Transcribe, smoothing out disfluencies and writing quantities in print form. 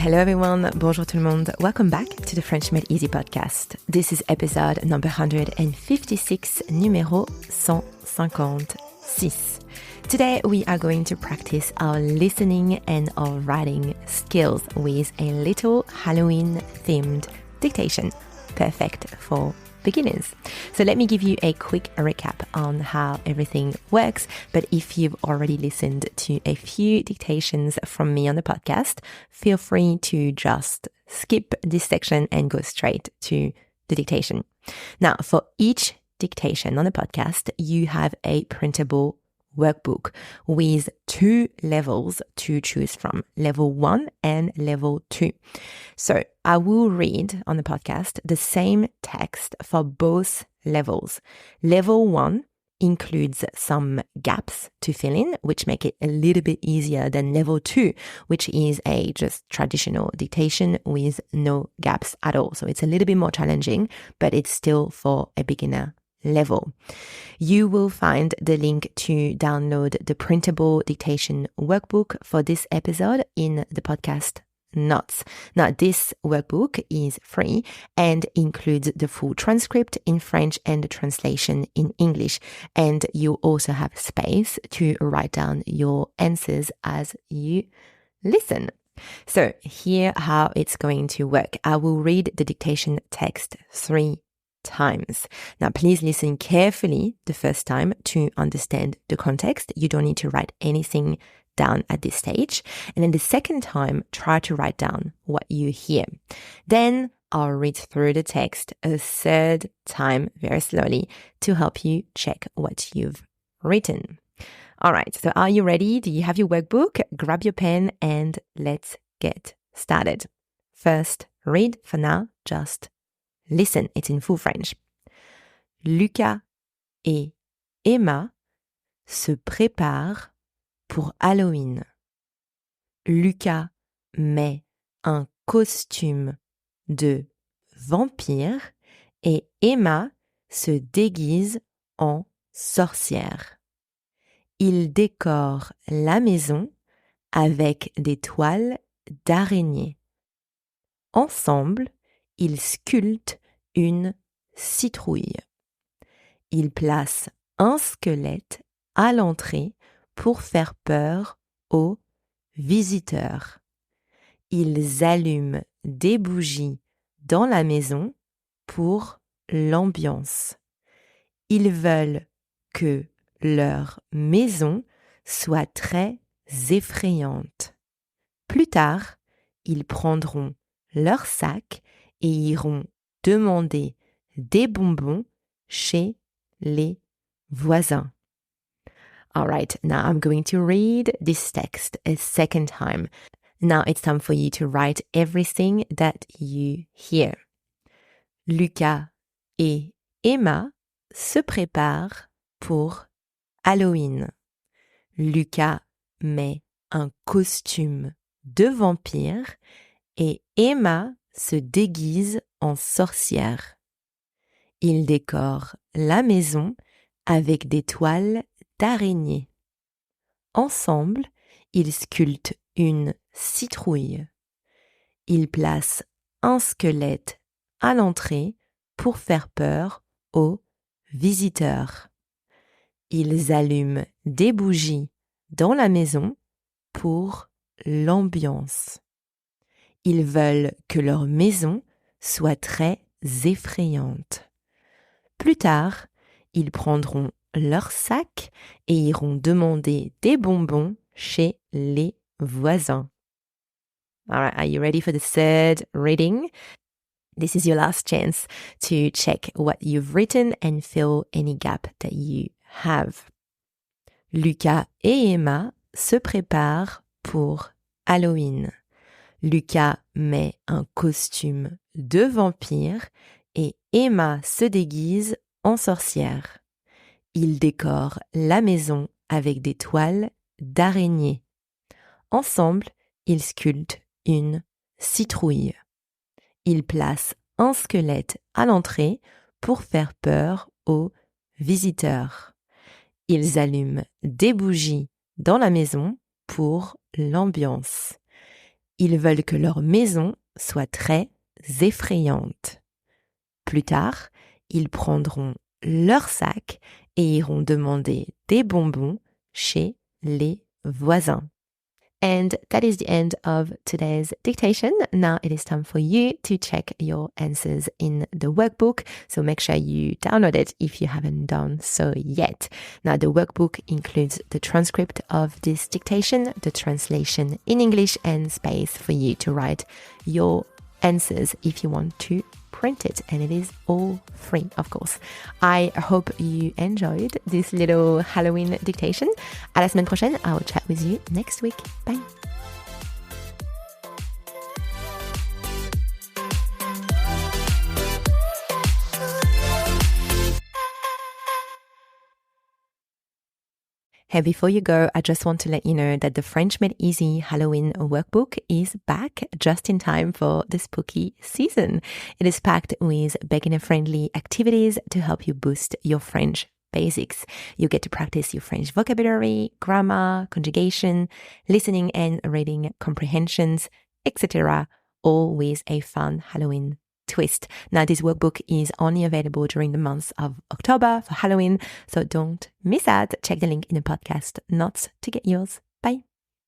Hello everyone, bonjour tout le monde. Welcome back to the French Made Easy podcast. This is episode number 156, numéro 156. Today we are going to practice our listening and our writing skills with a little Halloween themed dictation, perfect for beginners. So let me give you a quick recap on how everything works. But if you've already listened to a few dictations from me on the podcast, feel free to just skip this section and go straight to the dictation. Now, for each dictation on the podcast, you have a printable workbook with 2 levels to choose from, level 1 and level 2. So I will read on the podcast the same text for both levels. Level 1 includes some gaps to fill in, which make it a little bit easier than level 2, which is a just traditional dictation with no gaps at all. So it's a little bit more challenging, but it's still for a beginner level. You will find the link to download the printable dictation workbook for this episode in the podcast notes. Now, this workbook is free and includes the full transcript in French and the translation in English. And you also have space to write down your answers as you listen. So here how it's going to work. I will read the dictation text 3 times. Now, please listen carefully the first time to understand the context. You don't need to write anything down at this stage. And then the second time, try to write down what you hear. Then I'll read through the text a third time very slowly to help you check what you've written. All right, so are you ready? Do you have your workbook? Grab your pen and let's get started. First, read. For now, just listen, it's in full French. Lucas et Emma se préparent pour Halloween. Lucas met un costume de vampire et Emma se déguise en sorcière. Ils décorent la maison avec des toiles d'araignée. Ensemble, ils sculptent une citrouille. Ils placent un squelette à l'entrée pour faire peur aux visiteurs. Ils allument des bougies dans la maison pour l'ambiance. Ils veulent que leur maison soit très effrayante. Plus tard, ils prendront leur sac et iront demander des bonbons chez les voisins. All right, now I'm going to read this text a second time. Now it's time for you to write everything that you hear. Lucas et Emma se préparent pour Halloween. Lucas met un costume de vampire et Emma se déguise en sorcière. Il décore la maison avec des toiles d'araignée. Ensemble, ils sculptent une citrouille. Ils placent un squelette à l'entrée pour faire peur aux visiteurs. Ils allument des bougies dans la maison pour l'ambiance. Ils veulent que leur maison soit très effrayante. Plus tard, ils prendront leur sac et iront demander des bonbons chez les voisins. All right, are you ready for the third reading? This is your last chance to check what you've written and fill any gap that you have. Lucas et Emma se préparent pour Halloween. Lucas met un costume de vampire et Emma se déguise en sorcière. Ils décorent la maison avec des toiles d'araignée. Ensemble, ils sculptent une citrouille. Ils placent un squelette à l'entrée pour faire peur aux visiteurs. Ils allument des bougies dans la maison pour l'ambiance. Ils veulent que leur maison soit très effrayante. Plus tard, ils prendront leur sac et iront demander des bonbons chez les voisins. And that is the end of today's dictation. Now it is time for you to check your answers in the workbook. So make sure you download it if you haven't done so yet. Now the workbook includes the transcript of this dictation, the translation in English, and space for you to write your answers if you want to print it, and it is all free, of course. I hope you enjoyed this little Halloween dictation. À la semaine prochaine. I'll chat with you next week. Bye. Hey, before you go, I just want to let you know that the French Made Easy Halloween workbook is back just in time for the spooky season. It is packed with beginner-friendly activities to help you boost your French basics. You get to practice your French vocabulary, grammar, conjugation, listening and reading comprehensions, etc., all with a fun Halloween twist. Now, this workbook is only available during the month of October for Halloween, so don't miss out. Check the link in the podcast notes to get yours. Bye.